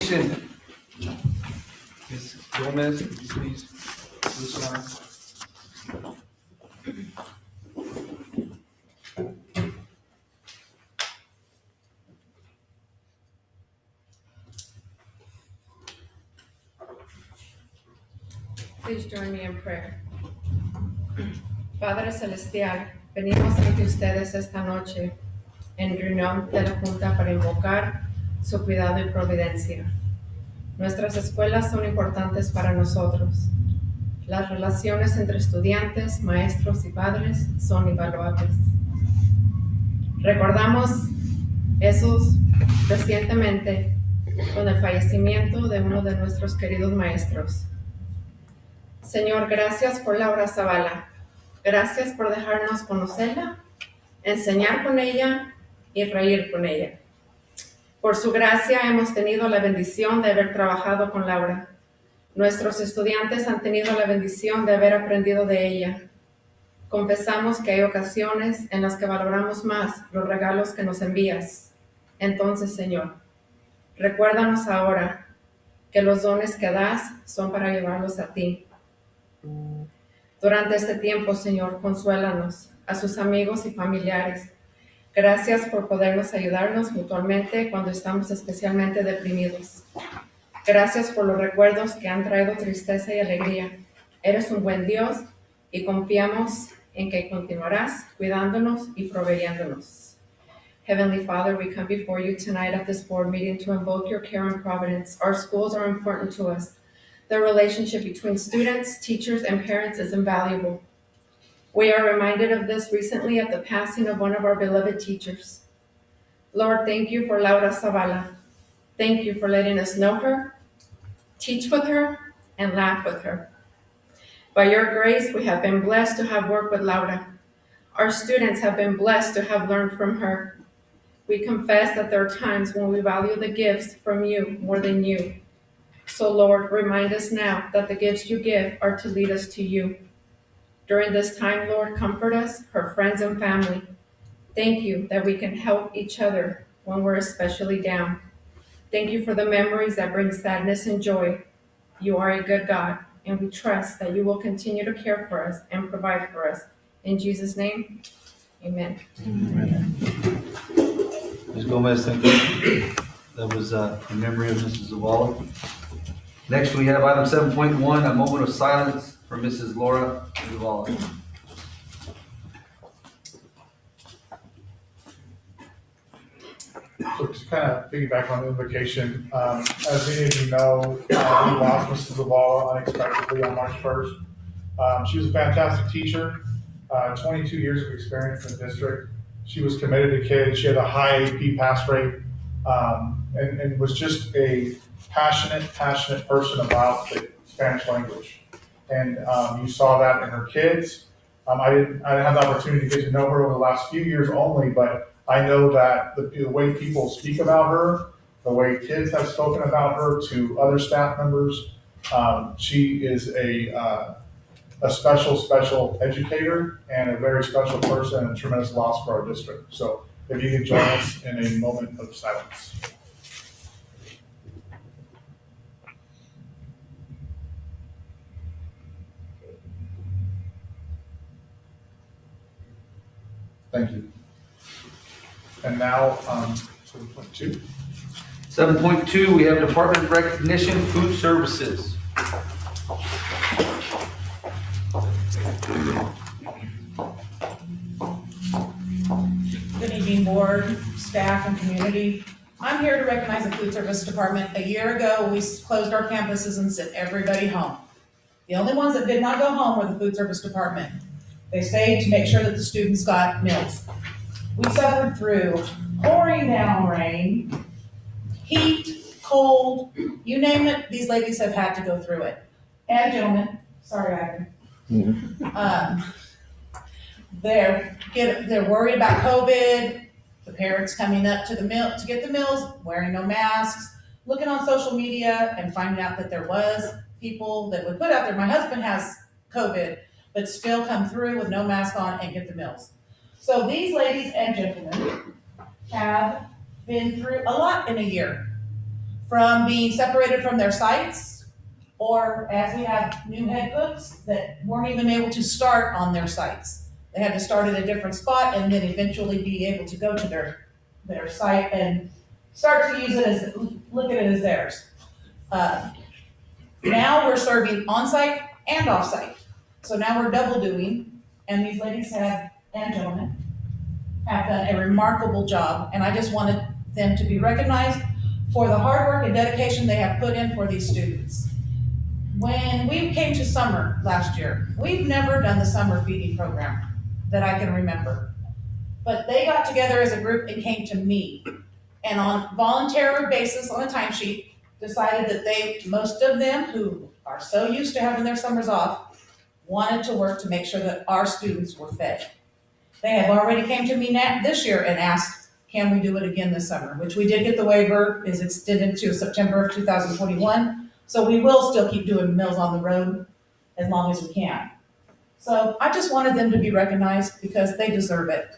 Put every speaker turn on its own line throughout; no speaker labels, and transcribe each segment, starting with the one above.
Ms. Gomez, would you please respond?
Please join me in prayer. Padre Celestial, venimos ante ustedes esta noche en reunión de la Junta para invocar su cuidado y providencia. Nuestras escuelas son importantes para nosotros. Las relaciones entre estudiantes, maestros y padres son invaluables. Recordamos esos recientemente con el fallecimiento de uno de nuestros queridos maestros. Señor, gracias por Laura Zavala. Gracias por dejarnos conocerla, enseñar con ella y reír con ella. Por su gracia hemos tenido la bendición de haber trabajado con Laura. Nuestros estudiantes han tenido la bendición de haber aprendido de ella. Confesamos que hay ocasiones en las que valoramos más los regalos que nos envías. Entonces, Señor, recuérdanos ahora que los dones que das son para llevarlos a ti. Durante este tiempo, Señor, consuélanos, a sus amigos y familiares. Gracias por podernos ayudarnos mutuamente cuando estamos especialmente deprimidos. Gracias por los recuerdos que han traído tristeza y alegría. Eres un buen Dios y confiamos en que continuarás cuidándonos y proveyéndonos. Heavenly Father, we come before you tonight at this board meeting to invoke your care and providence. Our schools are important to us. The relationship between students, teachers, and parents is invaluable. We are reminded of this recently at the passing of one of our beloved teachers. Lord, thank you for Laura Zavala. Thank you for letting us know her, teach with her, and laugh with her. By your grace, we have been blessed to have worked with Laura. Our students have been blessed to have learned from her. We confess that there are times when we value the gifts from you more than you. So, Lord, remind us now that the gifts you give are to lead us to you. During this time, Lord, comfort us, her friends and family. Thank you that we can help each other when we're especially down. Thank you for the memories that bring sadness and joy. You are a good God, and we trust that you will continue to care for us and provide for us. In Jesus' name, amen.
Amen. Ms. Gomez, thank you. That was in memory of Mrs. Zavala. Next, we have item 7.1, a moment of silence for Mrs. Laura Zavala.
So to kind of piggyback on the invocation, as many of you know, we lost Mrs. Zavala unexpectedly on March 1st. She was a fantastic teacher, 22 years of experience in the district. She was committed to kids. She had a high AP pass rate, and was just a passionate person about the Spanish language. And you saw that in her kids. I didn't have the opportunity to get to know her over the last few years only, but I know that the way people speak about her, the way kids have spoken about her to other staff members, she is a special educator and a very special person and a tremendous loss for our district. So if you could join us in a moment of silence. Thank you. And now, 7.2.
7.2, we have Department Recognition, Food Services.
Good evening, board, staff, and community. I'm here to recognize the food service department. A year ago, we closed our campuses and sent everybody home. The only ones that did not go home were the food service department. They stayed to make sure that the students got meals. We suffered through pouring down rain, heat, cold, you name it, these ladies have had to go through it. And gentlemen, sorry, Ivan. They're worried about COVID, the parents coming up to the mill to get the meals, wearing no masks, looking on social media and finding out that there was people that would put out there, my husband has COVID, but still come through with no mask on and get the meals. So these ladies and gentlemen have been through a lot in a year. from being separated from their sites, or as we have new head cooks that weren't even able to start on their sites. They had to start at a different spot and then eventually be able to go to their site and start to use it as, look at it as theirs. Now we're serving on-site and off-site. So now we're double doing, and these ladies have, and gentlemen, have done a remarkable job, and I just wanted them to be recognized for the hard work and dedication they have put in for these students. When we came to summer last year, we've never done the summer feeding program that I can remember. But they got together as a group and came to me, and on voluntary basis on a timesheet, decided that most of them who are so used to having their summers off, wanted to work to make sure that our students were fed. They have already came to me this year and asked, can we do it again this summer? Which we did get the waiver, is extended to September of 2021. So we will still keep doing Meals on the Road as long as we can. So I just wanted them to be recognized because they deserve it.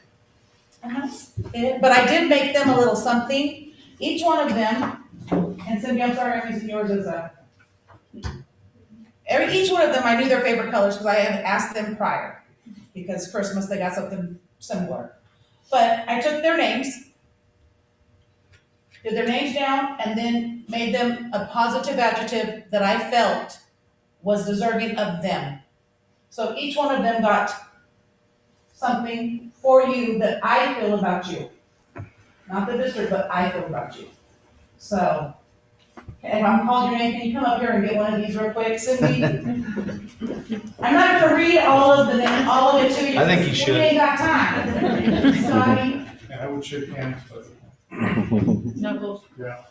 And that's it. But I did make them a little something. Each one of them, and Cindy, I'm sorry I'm using yours as each one of them, I knew their favorite colors because I had asked them prior. Because Christmas, they got something similar. But I took their names, did their names down, and then made them a positive adjective that I felt was deserving of them. So each one of them got something for you that I feel about you. Not the district, but I feel about you. So, if I'm calling your name, can you come up here and get one of these real quick, Cindy? I'm not gonna read all of it to you.
I think you should.
We ain't got time. Scotty?
And I would shake hands, but
Knuckles.
yeah.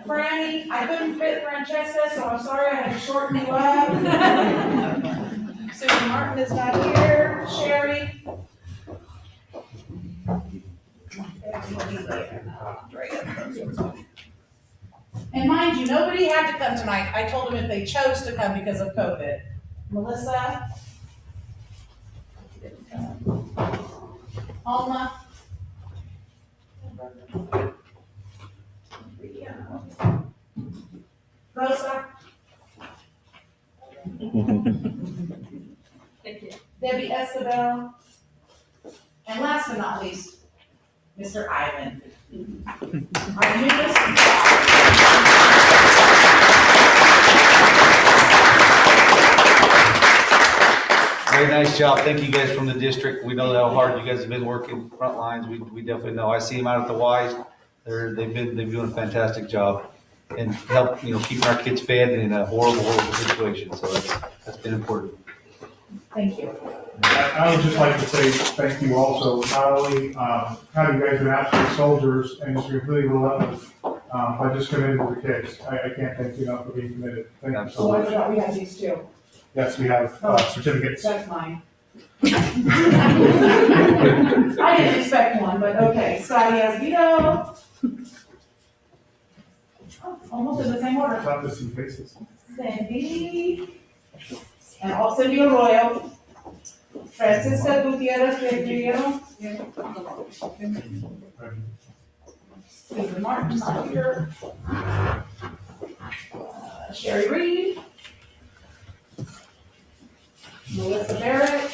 Franny, I couldn't fit Francesca, so I'm sorry I had to shorten you up. Susan Martin is not here. Sherry. And mind you, nobody had to come tonight. I told them if they chose to come because of COVID. Melissa. Alma. Rosa. Debbie Escobar. And last but not least, Mr. Ivan. Our newest.
Very nice job. Thank you guys from the district. We know how hard you guys have been working front lines. We definitely know. I see them out at the Y's. They've been doing a fantastic job and help, keeping our kids fed in a horrible situation. So that's been important.
Thank you.
I would just like to say thank you also, not only how you guys been absolute soldiers and just completely relentless, by just committing to the kids. I can't thank you enough for being committed. Thank you so
Oh, I
much.
forgot we have these too.
Yes, we have certificates.
That's mine. I didn't expect one, but okay. Scotty Esvito. Oh, almost in the same order.
Not to see faces.
Cindy. And I'll send you a royal. Francisca Gutierrez Pedrillo. Susan Martin, not here. Sherry Reed. Melissa Barrett.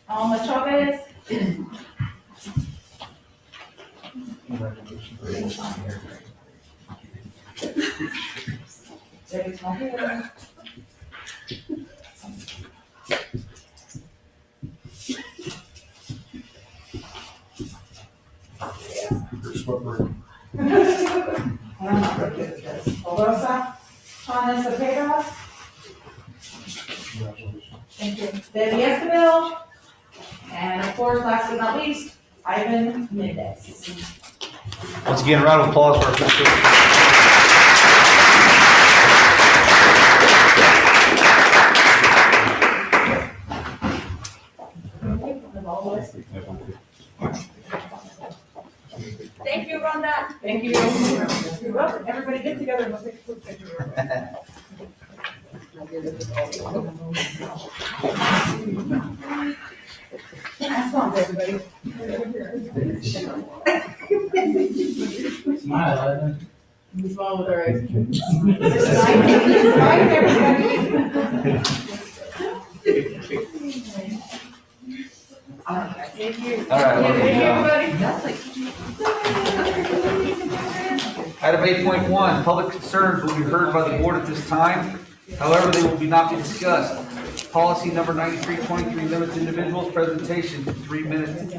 Alma Chavez. Debbie's not here. I'm not very good at this. Rosa, Chana Cepeda. Thank you. Debbie Escobar. And of course, last but not least, Ivan Mendez.
Once again, a round of applause for our food
Thank you, Rhonda.
Well, everybody get together and we'll take a quick picture. That's all, everybody.
Smile,
Smile with our eyes. Thank you.
All right,
Thank you, everybody.
Item 8.1, public concerns will be heard by the board at this time. However, they will not be discussed. Policy number 9323 limits individuals' presentation to 3 minutes.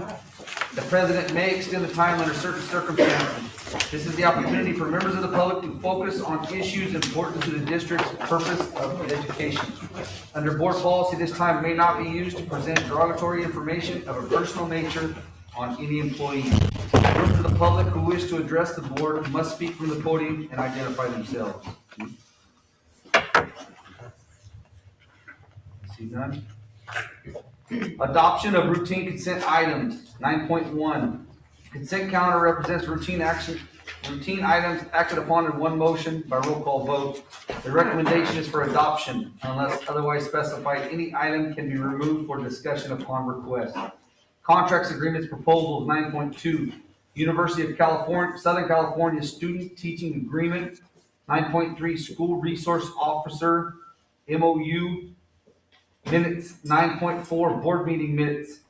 The president may extend the time under certain circumstances. This is the opportunity for members of the public to focus on issues important to the district's purpose of education. Under board policy, this time may not be used to present derogatory information of a personal nature on any employee. Members of the public who wish to address the board must speak from the podium and identify themselves. See none? Adoption of routine consent items, 9.1. Consent calendar represents routine items acted upon in one motion by roll call vote. The recommendation is for adoption unless otherwise specified. Any item can be removed for discussion upon request. Contracts, agreements, proposals, 9.2. University of California, Southern California Student Teaching Agreement, 9.3. School Resource Officer, MOU. Minutes, 9.4, board meeting minutes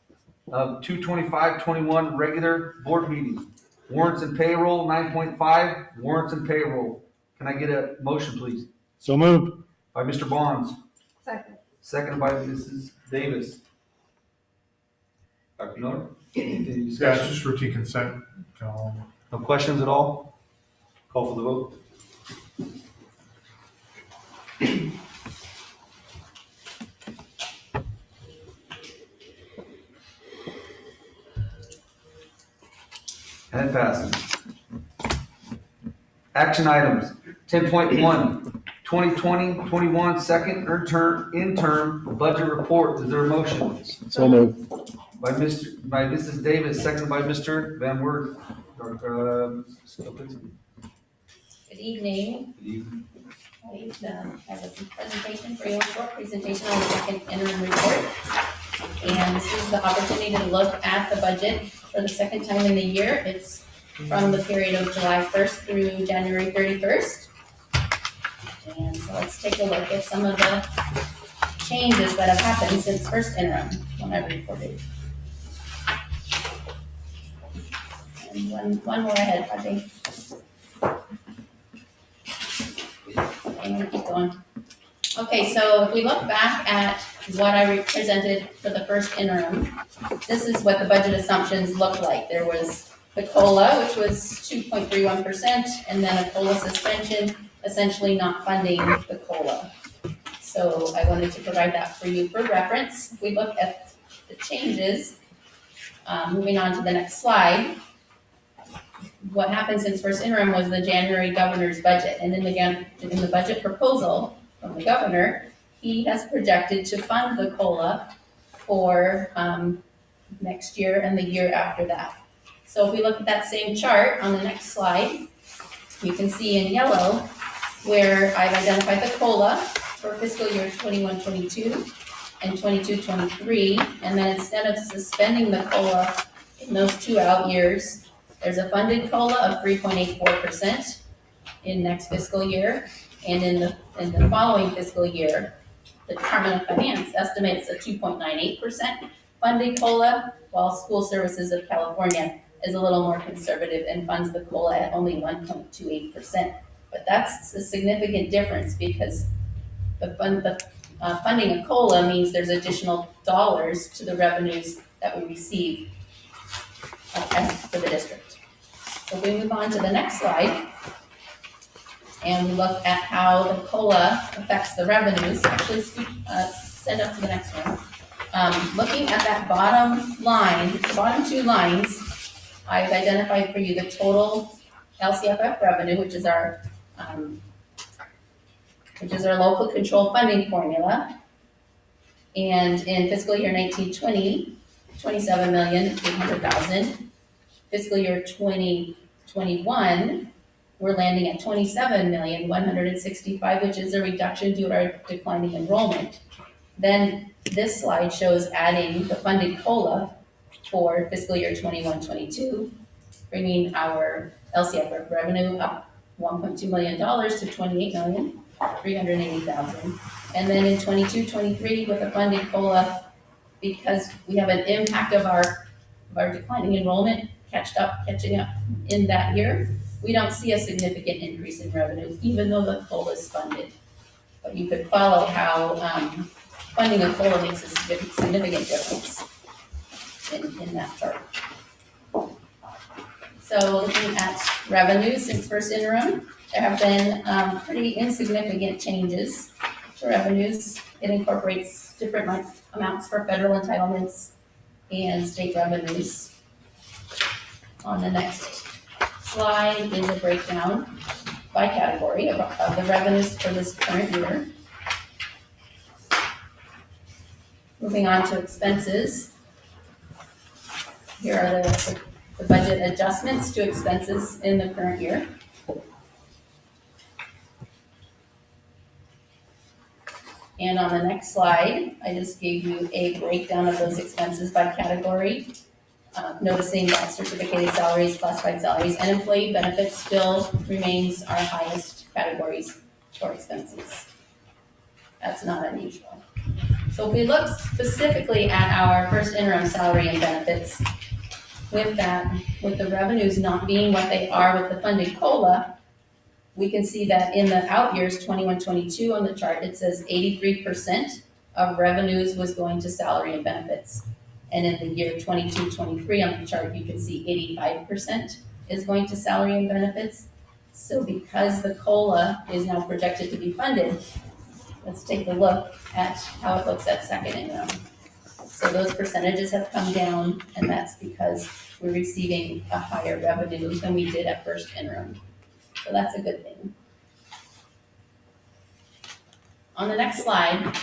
of 2/25/21 regular board meeting. Warrants and payroll, 9.5, warrants and payroll. Can I get a motion, please?
So moved.
By Mr. Bonds.
Second.
Second by Mrs. Davis. Dr. Miller? Any
Yeah, it's
discussion?
just routine consent.
No questions at all? Call for the vote. And it passes. Action items, 10.1, 2020-21 second interim budget report. Is there a motion?
So moved.
By Mrs. Davis, seconded by Mr. Van Wert.
Good evening. I have a presentation for you, a short presentation on the second interim report. And this is the opportunity to look at the budget for the second time in the year. It's from the period of July 1st through January 31st. And so let's take a look at some of the changes that have happened since first interim when I reported. And one more ahead, I think. I'm gonna keep going. Okay, so if we look back at what I presented for the first interim, this is what the budget assumptions looked like. There was the COLA, which was 2.31%, and then a COLA suspension, essentially not funding the COLA. So I wanted to provide that for you for reference. If we look at the changes, moving on to the next slide, what happened since first interim was the January governor's budget. And in the budget proposal from the governor, he has projected to fund the COLA for next year and the year after that. So if we look at that same chart on the next slide, you can see in yellow where I've identified the COLA for fiscal year 21-22 and 22-23. And then instead of suspending the COLA in those 2 out years, there's a funded COLA of 3.84% in next fiscal year, and in the following fiscal year, the Department of Finance estimates a 2.98% funded COLA, while School Services of California is a little more conservative and funds the COLA at only 1.28%. But that's a significant difference because funding a COLA means there's additional dollars to the revenues that we receive for the district. So we move on to the next slide, and we look at how the COLA affects the revenues. Actually, send up to the next one. Looking at that bottom line, the bottom 2 lines, I've identified for you the total LCFF revenue, which is our local control funding formula. And in fiscal year 19-20, 27,800,000. Fiscal year 2021, we're landing at 27,165,000, which is a reduction due to our declining enrollment. Then this slide shows adding the funded COLA for fiscal year 21-22, bringing our LCF revenue up $1.2 million to $28,380,000. And then in 22-23 with a funded COLA, because we have an impact of our declining enrollment catching up in that year, we don't see a significant increase in revenue, even though the COLA is funded. But you could follow how funding a COLA makes a significant difference in that chart. So looking at revenues since first interim, there have been pretty insignificant changes to revenues. It incorporates different amounts for federal entitlements and state revenues. On the next slide is a breakdown by category of the revenues for this current year. Moving on to expenses. Here are the budget adjustments to expenses in the current year. And on the next slide, I just gave you a breakdown of those expenses by category. Noticing that certificated salaries, classified salaries, and employee benefits still remains our highest categories for expenses. That's not unusual. So if we look specifically at our first interim salary and benefits, with the revenues not being what they are with the funded COLA, we can see that in the out years, 21-22 on the chart, it says 83% of revenues was going to salary and benefits. And in the year 22-23 on the chart, you can see 85% is going to salary and benefits. So because the COLA is now projected to be funded, let's take a look at how it looks at second interim. So those percentages have come down, and that's because we're receiving a higher revenue than we did at first interim. So that's a good thing. On the next slide,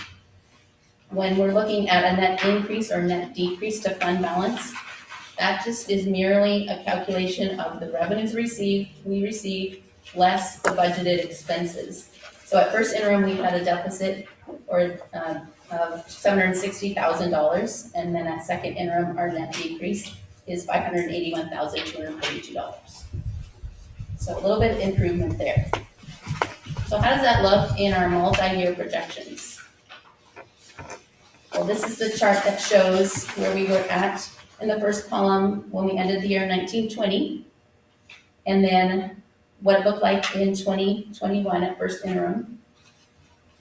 when we're looking at a net increase or net decrease to fund balance, that just is merely a calculation of the revenues we receive less the budgeted expenses. So at first interim, we had a deficit of $760,000, and then at second interim, our net decrease is $581,242. So a little bit of improvement there. So how does that look in our multi-year projections? Well, this is the chart that shows where we were at in the first column when we ended the year 19-20, and then what it looked like in 2021 at first interim.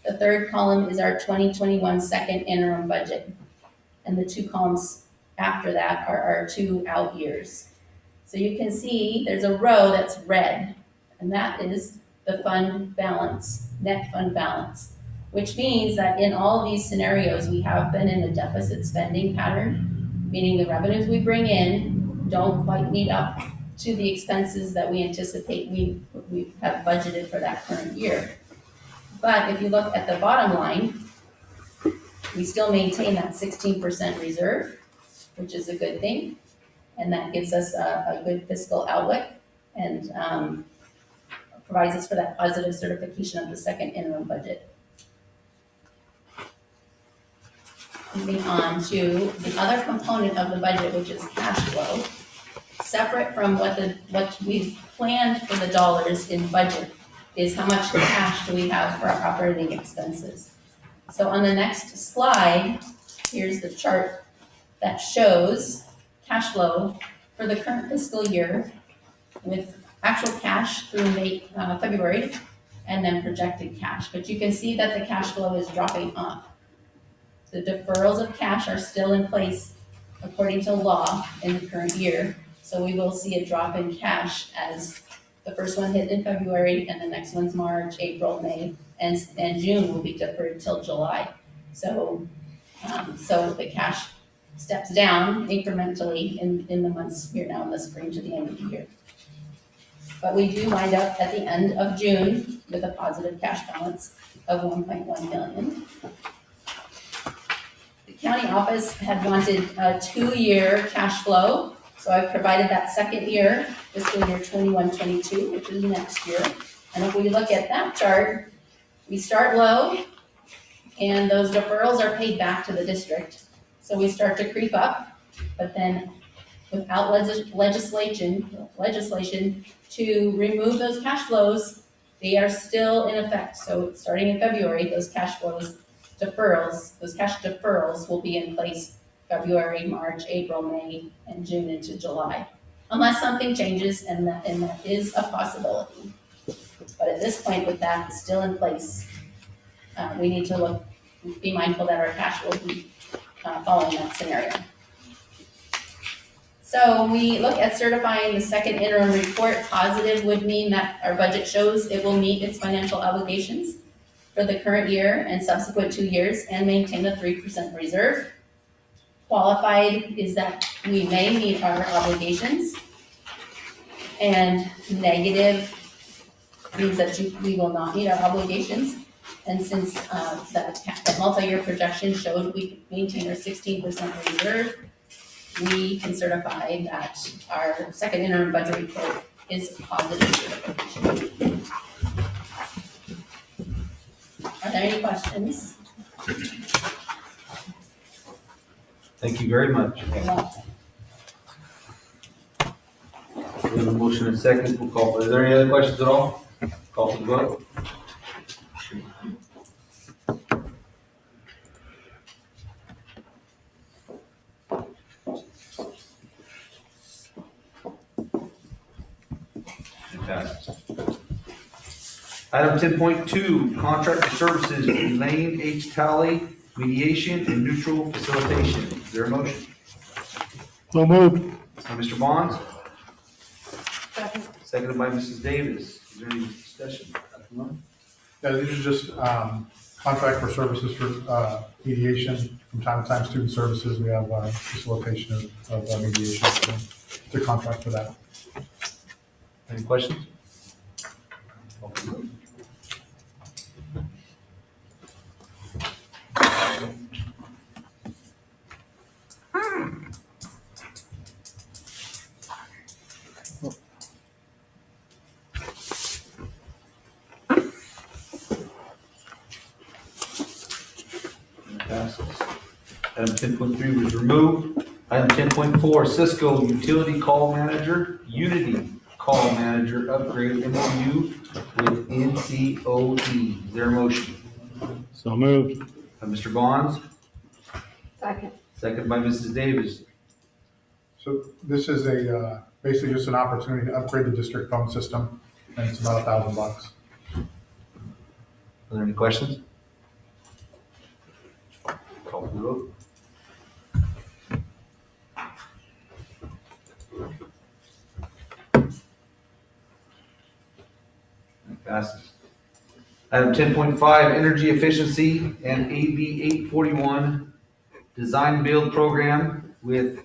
The third column is our 2021 second interim budget, and the two columns after that are our two out years. So you can see there's a row that's red, and that is the fund balance, net fund balance, which means that in all of these scenarios, we have been in a deficit spending pattern, meaning the revenues we bring in don't quite meet up to the expenses that we anticipate we have budgeted for that current year. But if you look at the bottom line, we still maintain that 16% reserve, which is a good thing. And that gives us a good fiscal outlook and provides us for that positive certification of the second interim budget. Moving on to the other component of the budget, which is cash flow. Separate from what we've planned for the dollars in budget is how much cash do we have for our operating expenses. So on the next slide, here's the chart that shows cash flow for the current fiscal year with actual cash through February and then projected cash. But you can see that the cash flow is dropping off. The deferrals of cash are still in place according to law in the current year. So we will see a drop in cash as the first one hit in February and the next one's March, April, May, and June will be deferred till July. So the cash steps down incrementally in the months here now in the spring to the end of the year. But we do wind up at the end of June with a positive cash balance of $1.1 million. The county office had wanted a 2-year cash flow So I've provided that second year, fiscal year 21-22, which is next year. And if we look at that chart, we start low, and those deferrals are paid back to the district. So we start to creep up, but then without legislation to remove those cash flows, they are still in effect. So starting in February, those cash deferrals will be in place February, March, April, May, and June into July. Unless something changes, and that is a possibility. But at this point, with that still in place, we need to be mindful that our cash will be following that scenario. So when we look at certifying the second interim report, positive would mean that our budget shows it will meet its financial obligations for the current year and subsequent 2 years and maintain a 3% reserve. Qualified is that we may meet our obligations. And negative means that we will not meet our obligations. And since that multi-year projection showed we could maintain our 16% reserve, we can certify that our second interim budget report is positive certification. Are there any questions?
Thank you very much.
You're welcome.
We have a motion and second. We'll call. Is there any other questions at all? Call for the vote. Passes. Item 10.2, contract for services, Elaine H. Talley, mediation and neutral facilitation. Is there a motion?
So moved.
By Mr. Bonds? Seconded by Mrs. Davis. Is there any discussion? Dr. Miller?
Yeah, these are just contract for services for mediation. From time to time, student services, we have facilitation of mediation. So it's a contract for that.
Any questions? Passes. Item 10.3 was removed. Item 10.4, Cisco Utility Call Manager, Unity Call Manager Upgrade MOU with NCOE. Is there a motion?
So moved.
By Mr. Bonds,
Second.
second by Mrs. Davis.
So this is basically just an opportunity to upgrade the district phone system, and it's about $1,000.
Are there any questions? Call for the vote. Passes. Item 10.5, energy efficiency and AB 841 design build program with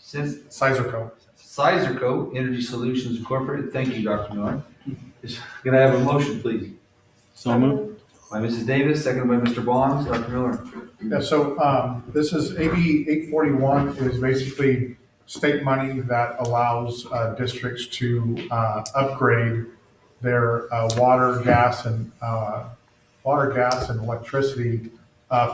Sizerco.
Sizerco Energy Solutions Incorporated. Thank you, Dr. Miller. Can I have a motion, please?
So moved.
By Mrs. Davis, seconded by Mr. Bonds. Dr. Miller.
Yeah, so this is AB 841 is basically state money that allows districts to upgrade their water, gas, and electricity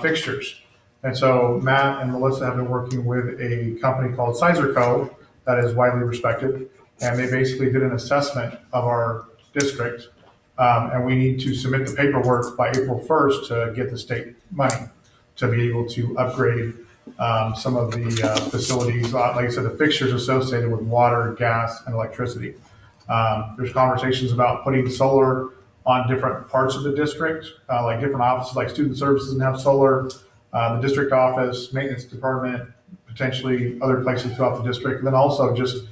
fixtures. And so Matt and Melissa have been working with a company called Sizerco that is widely respected, and they basically did an assessment of our district, and we need to submit the paperwork by April 1st to get the state money to be able to upgrade some of the facilities, like I said, the fixtures associated with water, gas, and electricity. There's conversations about putting solar on different parts of the district, like different offices, like student services and have solar, the district office, maintenance department, potentially other places throughout the district. And then also just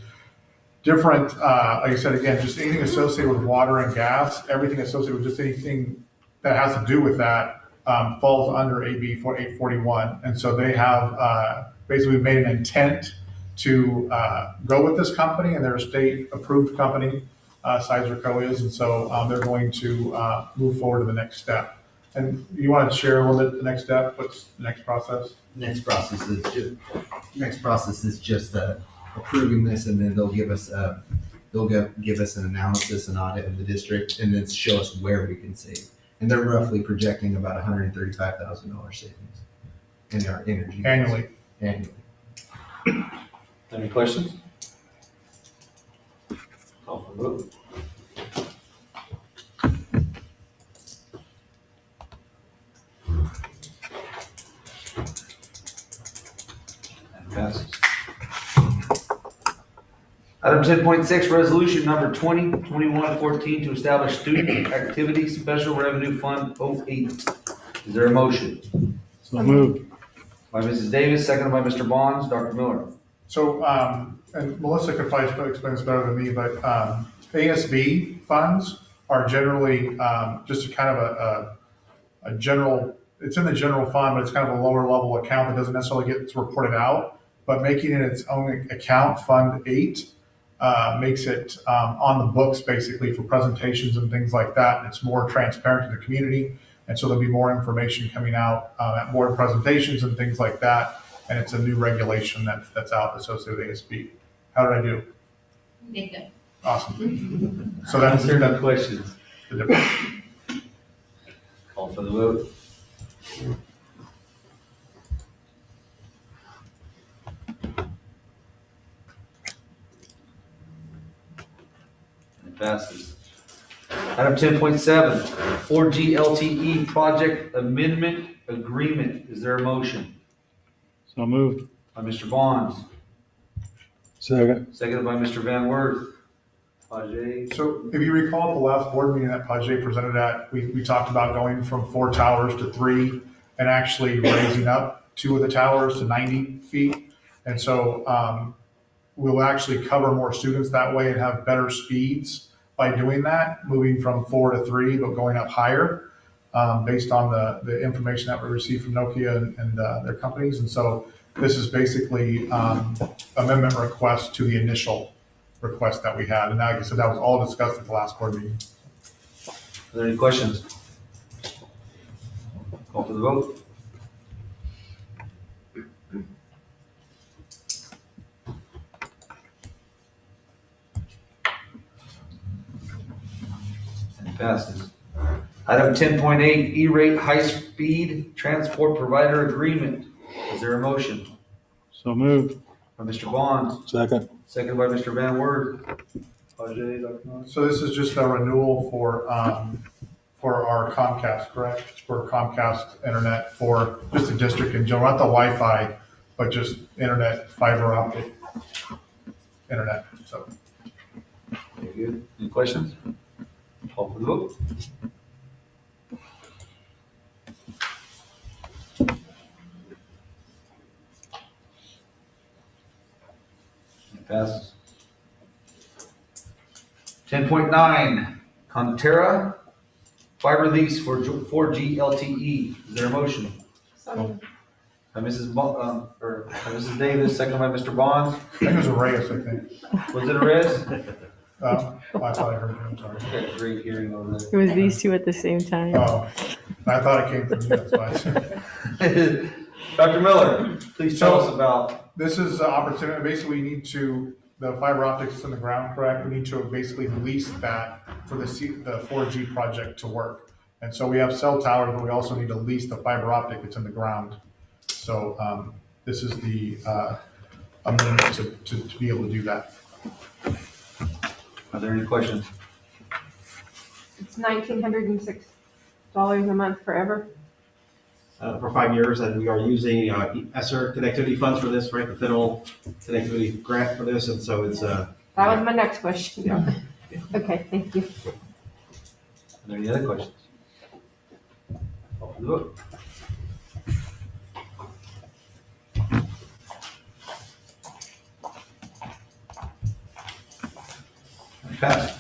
different, like I said, again, just anything associated with water and gas, everything associated with just anything that has to do with that falls under AB 841. And so they have basically made an intent to go with this company, and they're a state-approved company, Sizerco is, and so they're going to move forward to the next step. And you want to share a little bit the next step? What's the next process?
Next process is just approving this, and then they'll give us give us an analysis and audit of the district, and then show us where we can save. And they're roughly projecting about $135,000 savings in our energy bills annually.
Any questions? Call for vote. And passes. Item 10.6, resolution number 2021-14 to establish Student Activity Special Revenue Fund 08. Is there a motion?
So moved.
By Mrs. Davis, seconded by Mr. Bonds. Dr. Miller.
So, and Melissa could probably explain this better than me, but ASB funds are generally just a kind of a general, it's in the general fund, but it's kind of a lower level account that doesn't necessarily get reported out. But making it its own account, Fund 8, makes it on the books basically for presentations and things like that. And it's more transparent to the community. And so there'll be more information coming out at board presentations and things like that. And it's a new regulation that's out associated with ASB. How did I do?
Did good.
Awesome. So that's
Is there no questions?
the difference.
Call for the vote. It passes. Item 10.7, 4G LTE Project Amendment Agreement. Is there a motion?
So moved.
By Mr. Bonds,
Second.
seconded by Mr. Van Wert. Ajay.
So if you recall at the last board meeting that Pajay presented at, we talked about going from 4 towers to 3 and actually raising up 2 of the towers to 90 feet. And so we'll actually cover more students that way and have better speeds by doing that, moving from 4 to 3, but going up higher based on the information that we received from Nokia and their companies. And so this is basically amendment request to the initial request that we had. And like I said, that was all discussed at the last board meeting.
Are there any questions? Call for the vote. And it passes. Item 10.8, E-rate high-speed transport provider agreement. Is there a motion?
So moved.
By Mr. Bonds,
Second.
seconded by Mr. Van Wert. Ajay, Dr. Miller.
So this is just a renewal for our Comcast, correct? For Comcast internet for just the district in general, not the Wi-Fi, but just internet, fiber optic internet. So
Very good. Any questions? Call for the vote. It passes. 10.9, Conterra fiber lease for 4G LTE. Is there a motion? By Mrs. By Mrs. Davis, second by Mr. Bonds.
I think it was a Reyes, I think.
Was it a res?
I thought I heard you, I'm sorry.
Got great hearing over
It was these two at the same time.
Oh, I thought it came from you, that's why.
there. Dr. Miller, please tell us about.
This is an opportunity, basically we need to, the fiber optics is in the ground, correct? We need to basically lease that for the 4G project to work. And so we have cell towers, but we also need to lease the fiber optic that's in the ground. So this is the amendment to be able to do that.
Are there any questions?
It's $1,906 a month forever.
For 5 years, and we are using ESSER connectivity funds for this, right? The federal connectivity grant for this, and so it's
That was my next question.
Yeah.
Okay, thank you.
Are there any other questions? Call for the vote. Passed.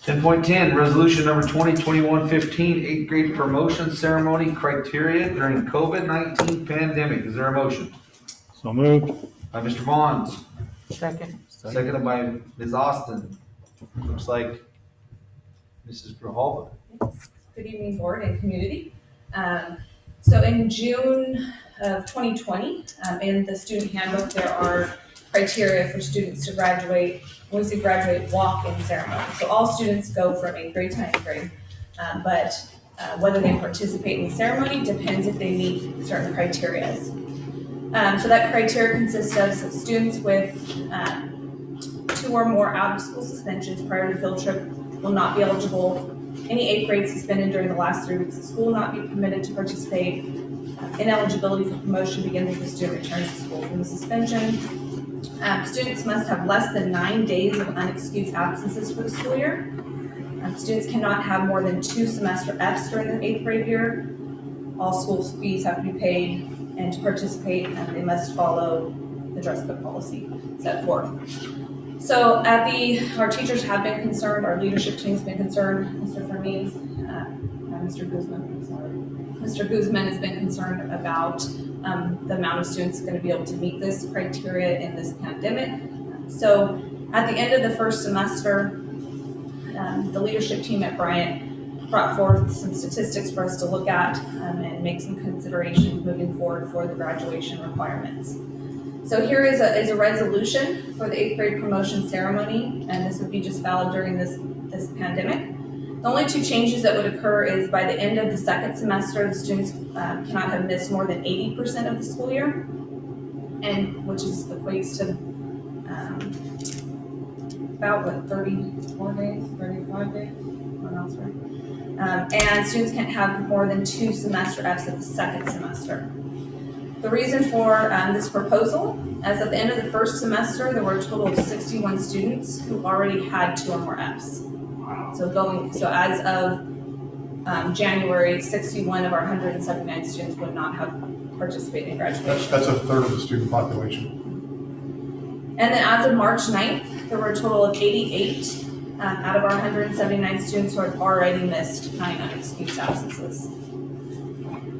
10.10, resolution number 2021-15, eighth grade promotion ceremony criteria during COVID-19 pandemic. Is there a motion?
So moved.
By Mr. Bonds,
Second.
seconded by Ms. Austin. Looks like Mrs. Grijalva.
Good evening, board and community. So in June of 2020, in the student handbook, there are
criteria for students to graduate, when we say graduate, walk-in ceremony. So all students go from 8th grade to 9th grade, but whether they participate in the ceremony depends if they meet certain criteria. So that criteria consists of some students with 2 or more out-of-school suspensions prior to the field trip will not be eligible. Any 8th grade suspended during the last 3 weeks of school will not be permitted to participate. Ineligibility for promotion begins if the student returns to school from the suspension. Students must have less than 9 days of unexcused absences for the school year. Students cannot have more than 2 semester Fs during the 8th grade year. All school fees have to be paid, and to participate, they must follow the dress code policy set forth. So our teachers have been concerned, our leadership team's been concerned, Mr. Fermines, Mr. Guzman, I'm sorry. Mr. Guzman has been concerned about the amount of students going to be able to meet this criteria in this pandemic. So at the end of the first semester, the leadership team at Bryant brought forth some statistics for us to look at and make some considerations moving forward for the graduation requirements. So here is a resolution for the 8th grade promotion ceremony, and this would be just valid during this pandemic. The only 2 changes that would occur is by the end of the 2nd semester, the students cannot have missed more than 80% of the school year, and which equates to about 34 days, 35 days, what else, right? And students can't have more than 2 semester Fs at the 2nd semester. The reason for this proposal, as at the end of the first semester, there were a total of 61 students who already had 2 or more Fs. So as of January, 61 of our 179 students would not have participated in graduation.
That's a third of the student population.
And then as of March 9th, there were a total of 88 out of our 179 students who had already missed 9 unexcused absences.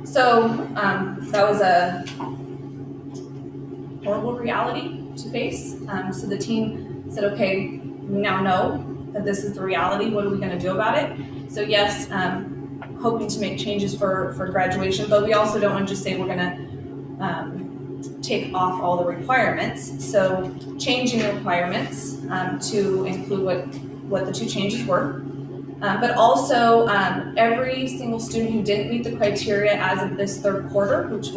So that was a horrible reality to face. So the team said, okay, we now know that this is the reality. What are we going to do about it? So yes, hoping to make changes for graduation, but we also don't want to just say we're going to take off all the requirements. So changing the requirements to include what the 2 changes were. But also every single student who didn't meet the criteria as of this 3rd quarter, which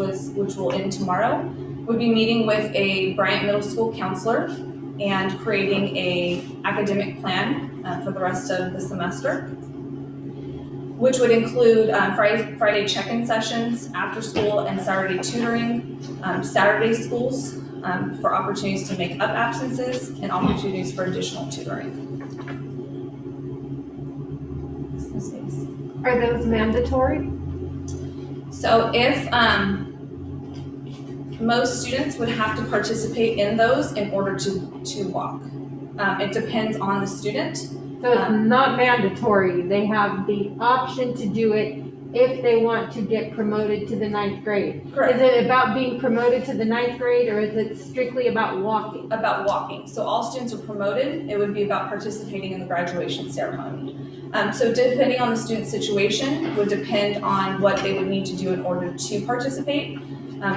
will end tomorrow, would be meeting with a Bryant Middle School counselor and creating a academic plan for the rest of the semester, which would include Friday check-in sessions, after school and Saturday tutoring, Saturday schools for opportunities to make up absences, and opportunities for additional tutoring.
Are those mandatory?
So if most students would have to participate in those in order to walk. It depends on the student.
So it's not mandatory. They have the option to do it if they want to get promoted to the 9th grade.
Correct.
Is it about being promoted to the 9th grade, or is it strictly about walking?
About walking. So all students are promoted. It would be about participating in the graduation ceremony. So depending on the student situation would depend on what they would need to do in order to participate.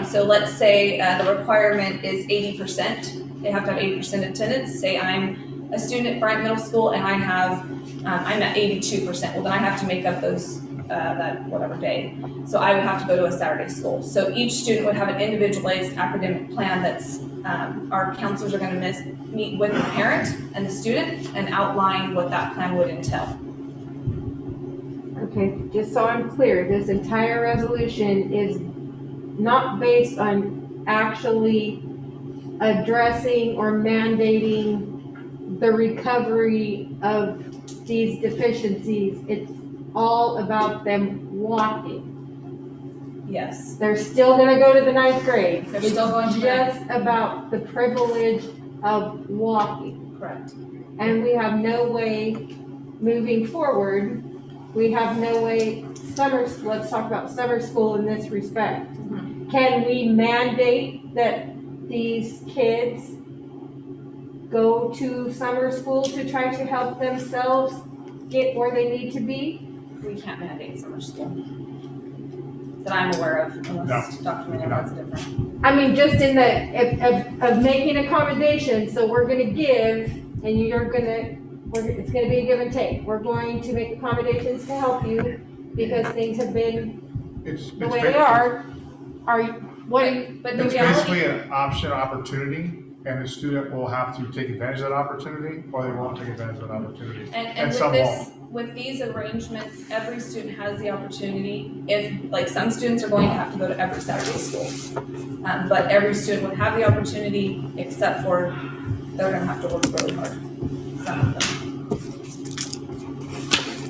So let's say the requirement is 80%. They have to have 80% attendance. Say I'm a student at Bryant Middle School and I'm at 82%. Well, then I have to make up those that whatever day. So I would have to go to a Saturday school. So each student would have an individualized academic plan that's our counselors are going to meet with the parent and the student and outline what that plan would entail.
Okay, just so I'm clear, this entire resolution is not based on actually addressing or mandating the recovery of these deficiencies. It's all about them walking.
Yes.
They're still gonna go to the 9th grade.
They're still going to the
It's just about the privilege of walking.
Correct.
And we have no way, moving forward, we have no way, let's talk about summer school in this respect.
Mm-hmm.
Can we mandate that these kids go to summer school to try to help themselves get where they need to be?
We can't mandate summer school. that I'm aware of, unless Dr. Mayo has a different.
I mean, just in of making accommodations, so we're gonna give, and it's gonna be a give and take. We're going to make accommodations to help you, because things have been the way they are.
But the
It's
reality,
basically an opportunity, and the student will have to take advantage of that opportunity, or they won't take advantage of that opportunity.
and
some
with this, with these arrangements, every student has the opportunity, if, like, some students are going to have to go to every Saturday school. But every student would have the opportunity, except for they're gonna have to work really hard, some of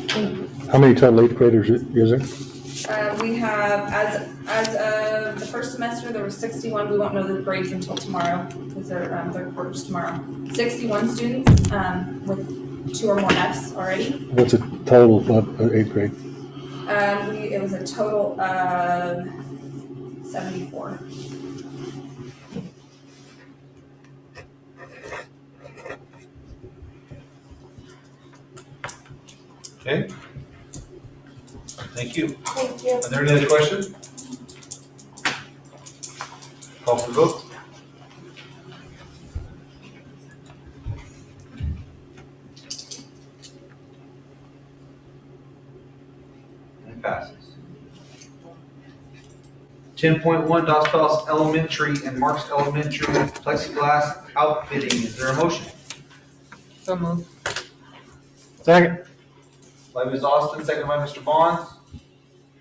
them.
How many total eighth graders is there?
We have, as of the first semester, there were 61, we won't know the grades until tomorrow, because they're, third quarter's tomorrow. 61 students, with 2 or more Fs already.
What's a total of eighth grade?
It was a total of 74.
Okay? Thank you.
Thank you.
Are there any other questions? Call for the vote. And it passes. 10.1, Dos Palos Elementary and Marks Elementary plexiglass outfitting. Is there a motion?
So moved.
Second.
By Ms. Austin, second by Mr. Bonds.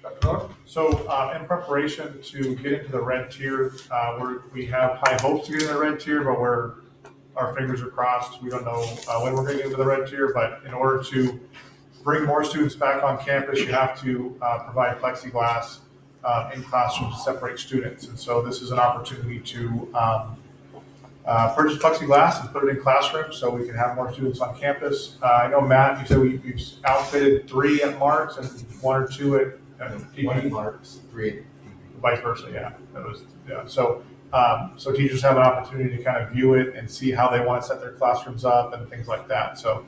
Dr. Miller?
So, in preparation to get into the red tier, we have high hopes to get into the red tier, but our fingers are crossed. We don't know when we're going to get into the red tier, but in order to bring more students back on campus, you have to provide plexiglass in classrooms to separate students. And so this is an opportunity to purchase plexiglass and put it in classrooms so we can have more students on campus. I know, Matt, you said we've outfitted 3 at Marks and 1 or 2 at
One at Marks, 3
vice versa, yeah. So teachers have an opportunity to kind of view it and see how they want to set their classrooms up and things like that. So,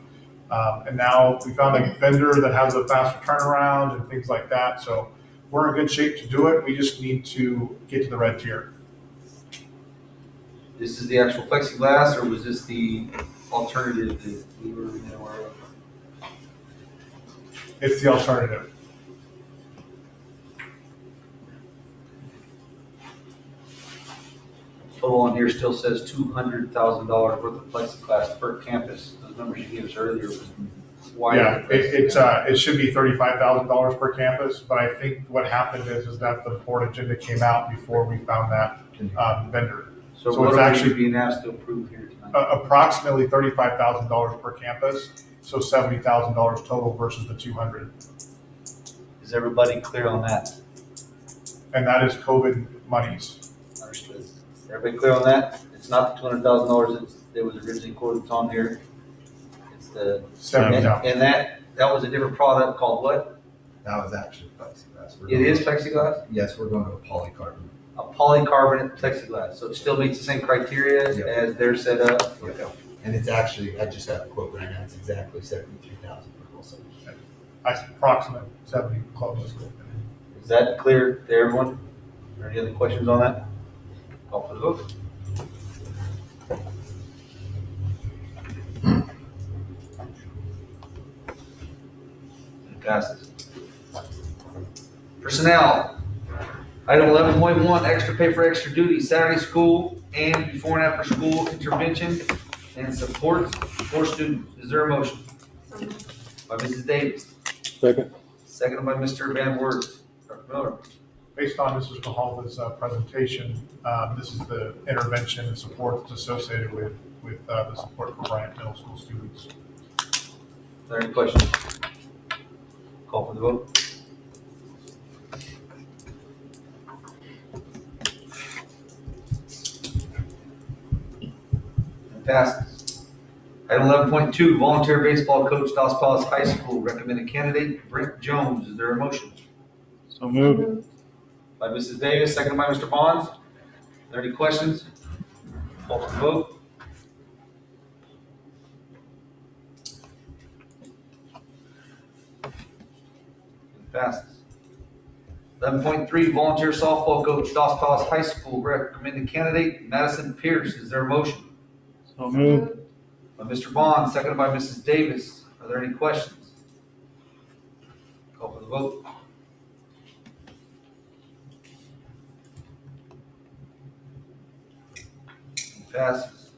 and now we found a vendor that has a faster turnaround and things like that. So we're in good shape to do it. We just need to get to the red tier.
This is the actual plexiglass, or was this the alternative that we were aware of?
It's the alternative.
Total on here still says $200,000 worth of plexiglass per campus. Those numbers you gave us earlier was wider.
Yeah, it should be $35,000 per campus, but I think what happened is that the board agenda came out before we found that vendor.
So
so
what
it's
are
actually-
we being asked to approve here tonight?
Approximately $35,000 per campus, so $70,000 total versus the 200.
Is everybody clear on that?
And that is COVID monies.
Understood. Everybody clear on that? It's not the $200,000 that was originally quoted on here. It's the,
70,000.
and that was a different product called what?
That was actually plexiglass.
It is plexiglass?
Yes, we're going to a polycarbonate.
A polycarbonate plexiglass, so it still meets the same criteria
Yep.
as they're set up?
Yep. And it's actually, I just have a quote right now, it's exactly 73,000 per whole session.
Approximate 70 close.
Is that clear to everyone? Are there any other questions on that? Call for the vote. It passes. Personnel. Item 11.1, extra pay for extra duty, Saturday school and before and after school intervention and supports for students. Is there a motion? By Mrs. Davis,
Second.
seconded by Mr. Van Wert. Dr. Miller.
Based on Mrs. Grijalva's presentation, this is the intervention and support that's associated with the support for Bryant Middle School students.
Are there any questions? Call for the vote. It passes. Item 11.2, volunteer baseball coach, Dos Palos High School, recommended candidate, Brent Jones. Is there a motion?
So moved.
By Mrs. Davis, seconded by Mr. Bonds. Are there any questions? Call for the vote. It passes. 11.3, volunteer softball coach, Dos Palace High School, recommended candidate Madison Pierce. Is there a motion?
So moved.
By Mr. Bond, seconded by Mrs. Davis. Are there any questions? Call for the vote. Passes.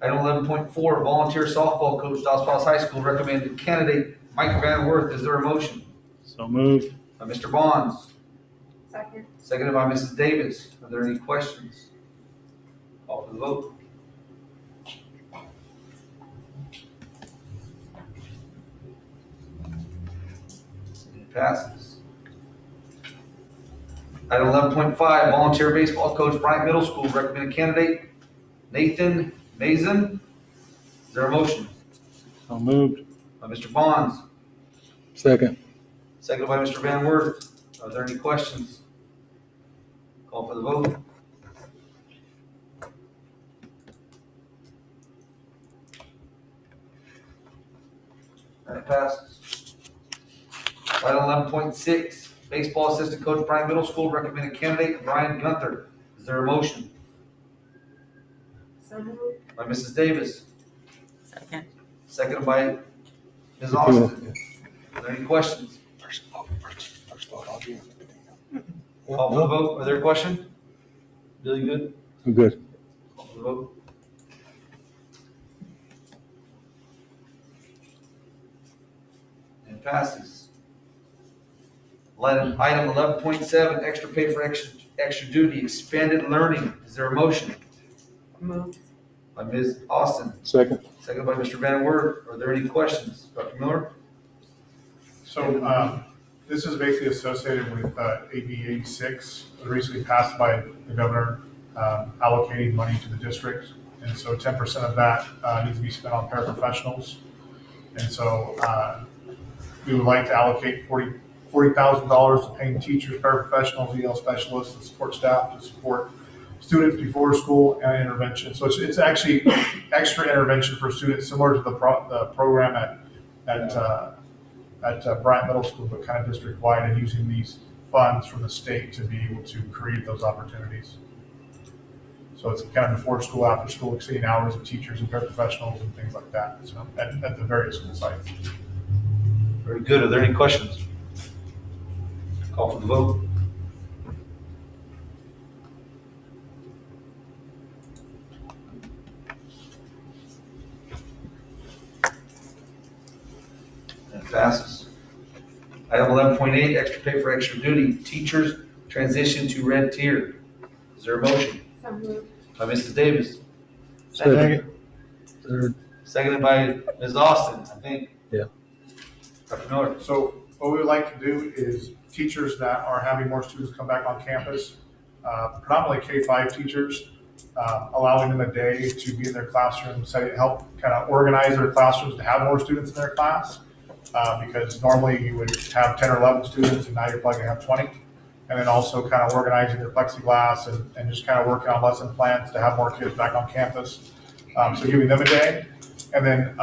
Item 11.4, volunteer softball coach, Dos Palace High School, recommended candidate Mike Van Worth. Is there a motion?
So moved.
By Mr. Bonds,
Second.
seconded by Mrs. Davis. Are there any questions? Call for the vote. It passes. Item 11.5, volunteer baseball coach, Bryant Middle School, recommended candidate Nathan Mason. Is there a motion?
So moved.
By Mr. Bonds,
Second.
seconded by Mr. Van Wert. Are there any questions? Call for the vote. That passes. Item 11.6, baseball assistant coach, Bryant Middle School, recommended candidate Brian Gunther. Is there a motion?
So moved.
By Mrs. Davis,
Second.
seconded by Ms. Austin. Are there any questions? Call for the vote. Are there questions? Billy, good?
I'm good.
Call for the vote. And it passes. Item 11.7, extra pay for extra duty, expanded learning. Is there a motion?
Moved.
By Ms. Austin,
Second.
seconded by Mr. Van Wert. Are there any questions? Dr. Miller?
So, this is basically associated with, AB 86, recently passed by the governor, allocating money to the district. And so 10% of that, needs to be spent on paraprofessionals. And so, we would like to allocate $40,000 to paying teachers, paraprofessionals, EL specialists, and support staff to support students before school and intervention. So it's actually extra intervention for students, similar to the program at Bryant Middle School, but kind of district-wide, and using these funds from the state to be able to create those opportunities. So it's kind of before school, after school, exceeding hours of teachers and paraprofessionals and things like that, so at the various school sites.
Very good. Are there any questions? Call for the vote. That passes. Item 11.8, extra pay for extra duty, teachers transition to red tier. Is there a motion?
So moved.
By Mrs. Davis,
Second. Third.
seconded by Ms. Austin, I think.
Yeah.
Dr. Miller?
So what we would like to do is teachers that are having more students come back on campus, predominantly K-5 teachers, allowing them a day to be in their classroom, help kind of organize their classrooms to have more students in their class. Because normally you would have 10 or 11 students and now you're probably gonna have 20. And then also kind of organizing their plexiglass and just kind of working on lesson plans to have more kids back on campus. So giving them a day. And then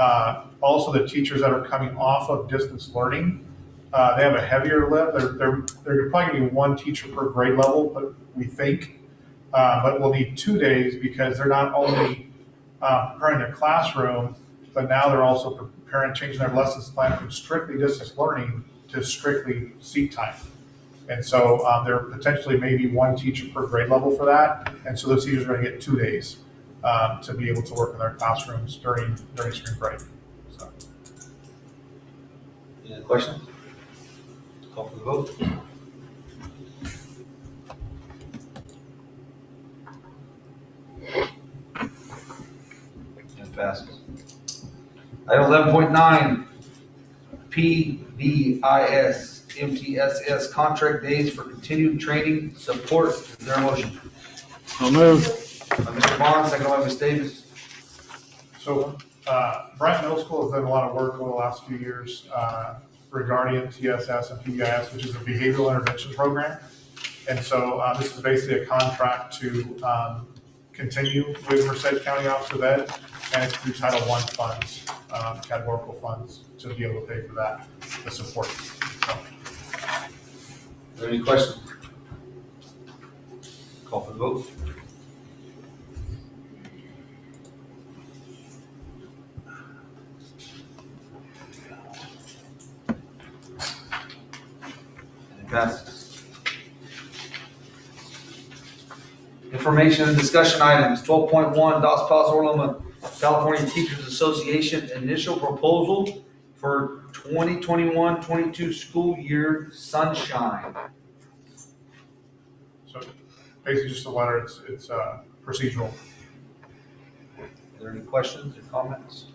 also the teachers that are coming off of distance learning, they have a heavier lift. They're probably gonna be one teacher per grade level, but we think. But we'll need 2 days because they're not only preparing their classroom, but now they're also changing their lessons plan from strictly distance learning to strictly seat time. And so there potentially may be one teacher per grade level for that. And so those teachers are going to get 2 days to be able to work in their classrooms during spring break. So.
Any other questions? Call for the vote. It passes. Item 11.9, PBIS MTSS contract days for continued training support. Is there a motion?
So moved.
By Mr. Bond, seconded by Ms. Davis.
So Bryant Middle School has done a lot of work over the last few years regarding TSS and PBIS, which is a behavioral intervention program. And so this is basically a contract to continue with Merced County Office of Ed, and it's through Title I funds, categorical funds, to be able to pay for that, the support. So,
there any questions? Call for the vote. And it passes. Information and discussion items, 12.1, Dos Palos Orloma California Teachers Association initial proposal for 2021-22 school year sunshine.
So basically just a letter, it's procedural.
Are there any questions or comments?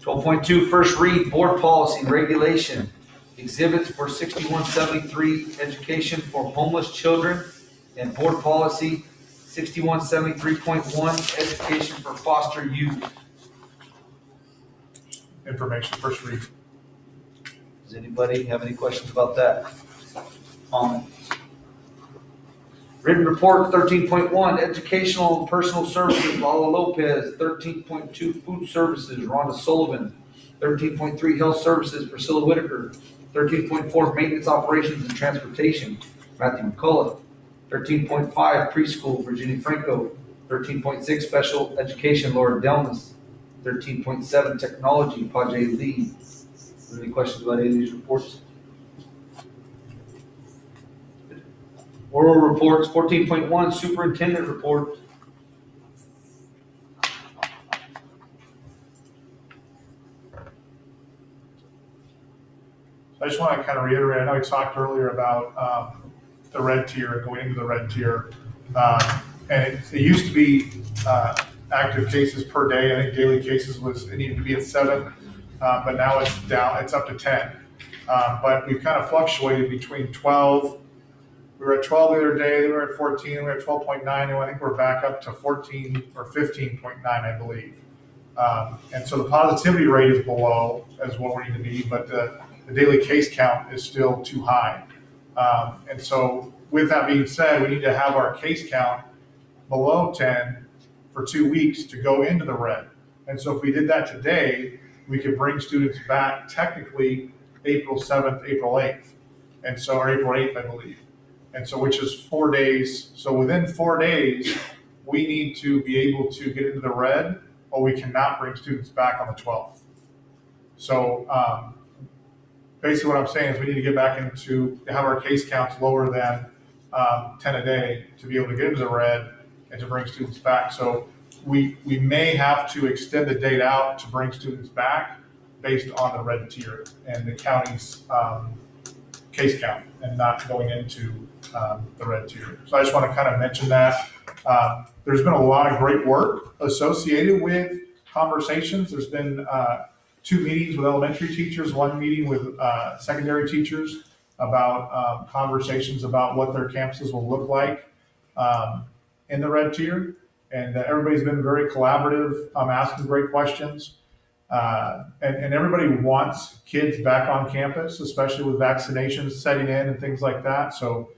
12.2, first read, board policy regulation, exhibits for 6173, education for homeless children, and board policy 6173.1, education for foster youth.
Information, first read.
Does anybody have any questions about that? Comments? Written report 13.1, educational and personal services, Lala Lopez. 13.2, food services, Rhonda Sullivan. 13.3, health services, Priscilla Whitaker. 13.4, maintenance operations and transportation, Matthew McCullough. 13.5, preschool, Virginia Franco. 13.6, special education, Laura Delmas. 13.7, technology, Pajay Lee. Are there any questions about any of these reports? Oral reports, 14.1, superintendent report.
I just want to kind of reiterate, I know we talked earlier about the red tier, going into the red tier. And it used to be active cases per day. I think daily cases it needed to be at 7, but now it's down, it's up to 10. But we've kind of fluctuated between 12. We were at 12 the other day, then we were at 14, we were at 12.9, and I think we're back up to 14 or 15.9, I believe. And so the positivity rate is below as what we need to be, but the daily case count is still too high. And so with that being said, we need to have our case count below 10 for 2 weeks to go into the red. And so if we did that today, we could bring students back technically April 7th, April 8th. And so, or April 8th, I believe. And so, which is 4 days. So within 4 days, we need to be able to get into the red, or we cannot bring students back on the 12th. So basically what I'm saying is we need to get back into, have our case counts lower than 10 a day to be able to get into the red and to bring students back. So we may have to extend the date out to bring students back based on the red tier and the county's case count and not going into the red tier. So I just want to kind of mention that. There's been a lot of great work associated with conversations. There's been 2 meetings with elementary teachers, 1 meeting with secondary teachers about conversations about what their campuses will look like in the red tier. And everybody's been very collaborative, asking great questions. And everybody wants kids back on campus, especially with vaccinations setting in and things like that. So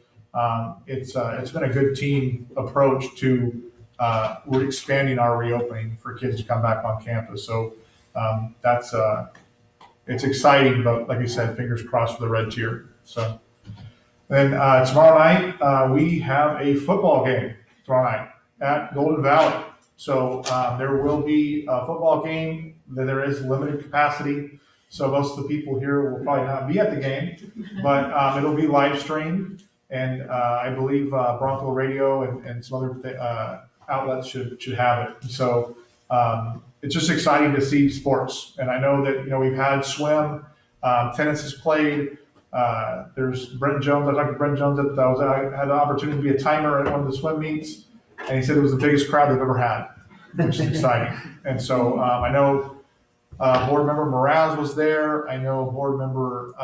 it's been a good team approach to we're expanding our reopening for kids to come back on campus. So that's it's exciting, but like I said, fingers crossed for the red tier. So then tomorrow night we have a football game tomorrow night at Golden Valley. So there will be a football game. There is limited capacity, so most of the people here will probably not be at the game, but it'll be live streamed, and I believe Bronco Radio and some other outlets should have it. So it's just exciting to see sports, and I know that we've had swim, tennis is played. There's Brent Jones. I talked to Brent Jones I had the opportunity to be a timer at one of the swim meets, and he said it was the biggest crowd they've ever had, which is exciting. And so I know board member Mraz was there. I know board member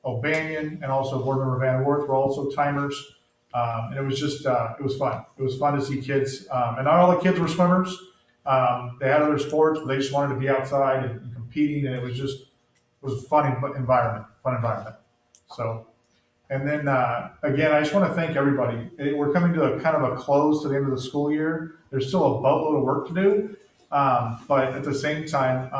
O'Banion and also board member Van Worth were also timers. And it was just, it was fun. It was fun to see kids. And not all the kids were swimmers. They had other sports, but they just wanted to be outside and competing. And it was a fun environment. So, and then again, I just want to thank everybody. We're coming to a kind of a close to the end of the school year. There's still a boatload of work to do. But at the same time,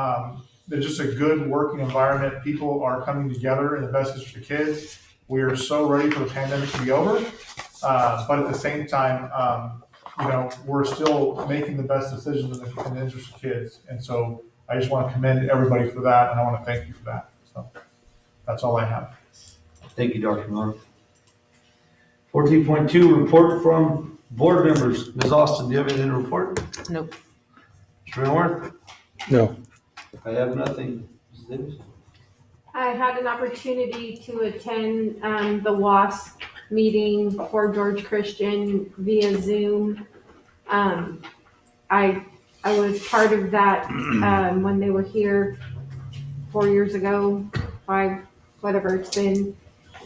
there's just a good working environment. People are coming together in the best interest of kids. We are so ready for the pandemic to be over, but at the same time, we're still making the best decisions in the interest of kids. And so I just want to commend everybody for that, and I want to thank you for that. So that's all I have.
Thank you, Dr. Miller. 14.2, report from board members. Ms. Austin, do you have anything to report?
Nope.
Mr. Renworth?
No.
I have nothing. Mrs. Davis?
I had an opportunity to attend the WASP meeting for George Christian via Zoom. I was part of that when they were here 4 years ago, 5, whatever it's been.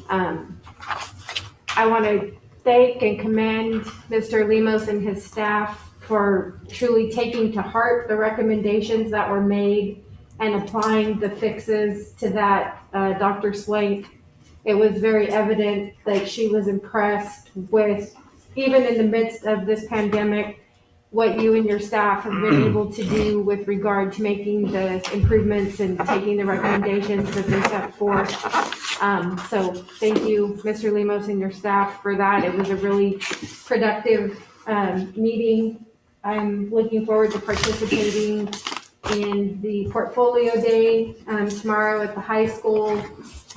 I want to thank and commend Mr. Lemos and his staff for truly taking to heart the recommendations that were made and applying the fixes to that. Dr. Swank, it was very evident that she was impressed with, even in the midst of this pandemic, what you and your staff have been able to do with regard to making the improvements and taking the recommendations that they set forth. So thank you, Mr. Lemos and your staff for that. It was a really productive meeting. I'm looking forward to participating in the portfolio day tomorrow at the high school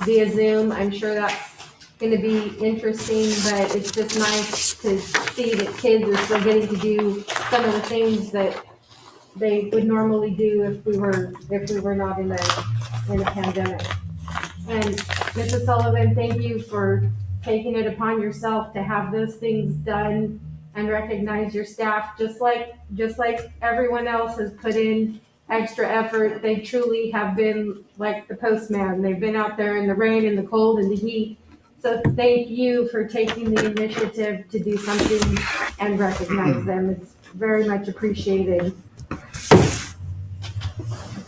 via Zoom. I'm sure that's going to be interesting, but it's just nice to see that kids are still getting to do some of the things that they would normally do if we were not in a pandemic. And Mrs. Sullivan, thank you for taking it upon yourself to have those things done and recognize your staff, just like everyone else has put in extra effort. They truly have been like the postman. They've been out there in the rain and the cold and the heat. So thank you for taking the initiative to do something and recognize them. It's very much appreciated. That's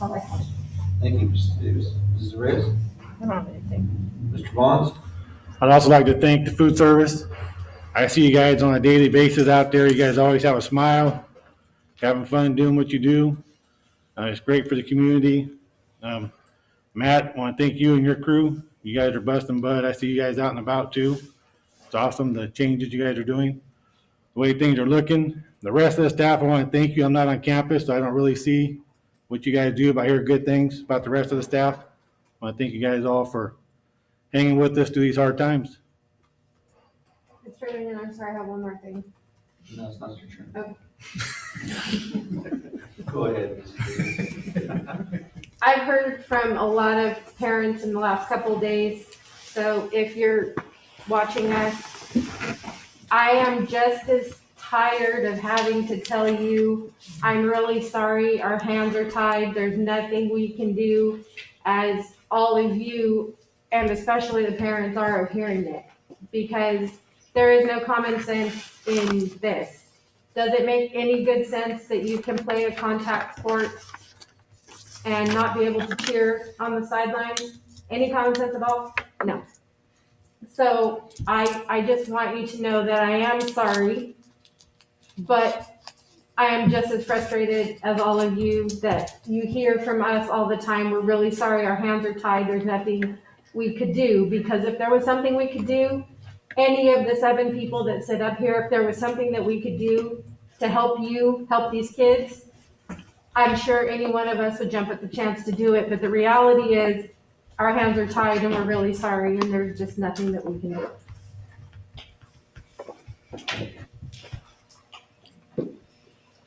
all I have.
Thank you, Mrs. Davis. Mrs. Reyes?
I don't have anything.
Mr. Bonds?
I'd also like to thank the food service. I see you guys on a daily basis out there. You guys always have a smile, having fun doing what you do. It's great for the community. Matt, I want to thank you and your crew. You guys are busting butt. I see you guys out and about too. It's awesome, the changes you guys are doing, the way things are looking. The rest of the staff, I want to thank you. I'm not on campus, so I don't really see what you guys do, but I hear good things about the rest of the staff. I want to thank you guys all for hanging with us through these hard times.
Mr. Lincoln, I'm sorry, I have one more thing.
No, it's not your turn.
Okay.
Go ahead, Mrs. Davis.
I've heard from a lot of parents in the last couple of days, so if you're watching us, I am just as tired of having to tell you, I'm really sorry, our hands are tied, there's nothing we can do, as all of you, and especially the parents, are of hearing it, because there is no common sense in this. Does it make any good sense that you can play a contact sport and not be able to cheer on the sidelines? Any common sense at all? No. So I just want you to know that I am sorry, but I am just as frustrated as all of you that you hear from us all the time. We're really sorry, our hands are tied, there's nothing we could do, because if there was something we could do, any of the 7 people that sit up here, if there was something that we could do to help you, help these kids, I'm sure any one of us would jump at the chance to do it. But the reality is our hands are tied and we're really sorry, and there's just nothing that we can do.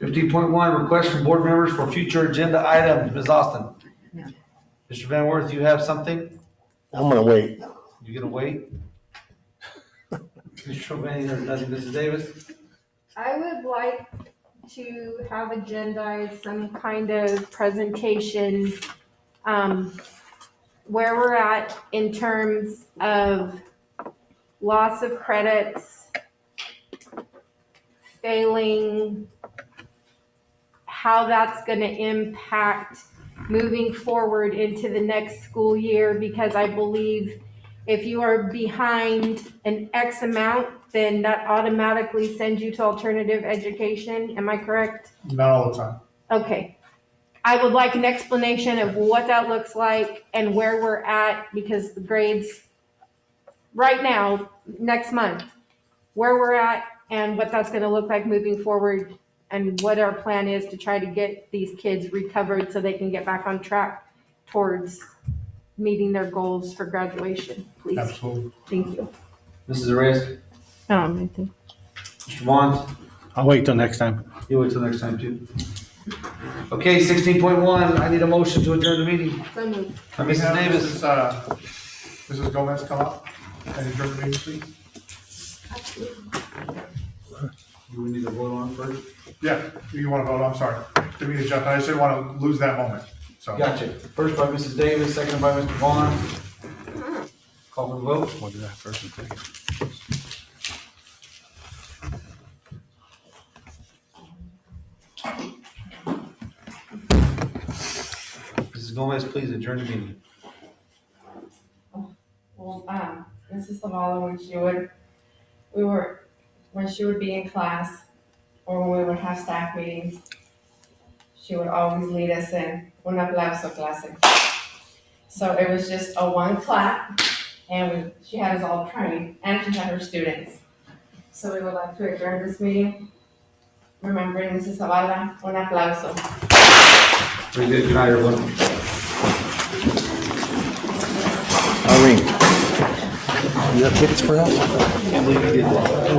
15.1, request from board members for future agenda items. Ms. Austin?
No.
Mr. Van Worth, you have something?
I'm gonna wait.
You gonna wait? Mr. Tremaine has nothing. Mrs. Davis?
I would like to have agendized some kind of presentation, where we're at in terms of loss of credits, failing, how that's going to impact moving forward into the next school year, because I believe if you are behind an X amount, then that automatically sends you to alternative education. Am I correct?
Not all the time.
Okay. I would like an explanation of what that looks like and where we're at, because the grades right now, next month, where we're at and what that's gonna look like moving forward and what our plan is to try to get these kids recovered so they can get back on track towards meeting their goals for graduation, please.
Absolutely.
Thank you.
Mrs. Reyes,
Anything.
Mr. Vaughn,
I'll wait till next time.
you wait till next time too. Okay, 16.1, I need a motion to adjourn the meeting.
So moved.
By Mrs. Davis.
Mrs. Gomez come up and adjourn the meeting, please.
Do we need to vote on it first?
Yeah, you want to vote, I'm sorry. Didn't mean to jump, I just didn't want to lose that moment, so.
Gotcha. First by Mrs. Davis, second by Mr. Vaughn. Call for the vote.
What did I first and second?
Mrs. Gomez, please adjourn the meeting.
Well, Mrs. Zavala, when she would be in class, or when we would have staff meetings, she would always lead us in un aplauso clase. So it was just a one clap, and she had us all trained, and she had her students. So we would like to adjourn this meeting, remembering Mrs. Zavala, un aplauso.
Very good. Good night, everyone.
Irene, you have tickets for us?
Can't believe you did that.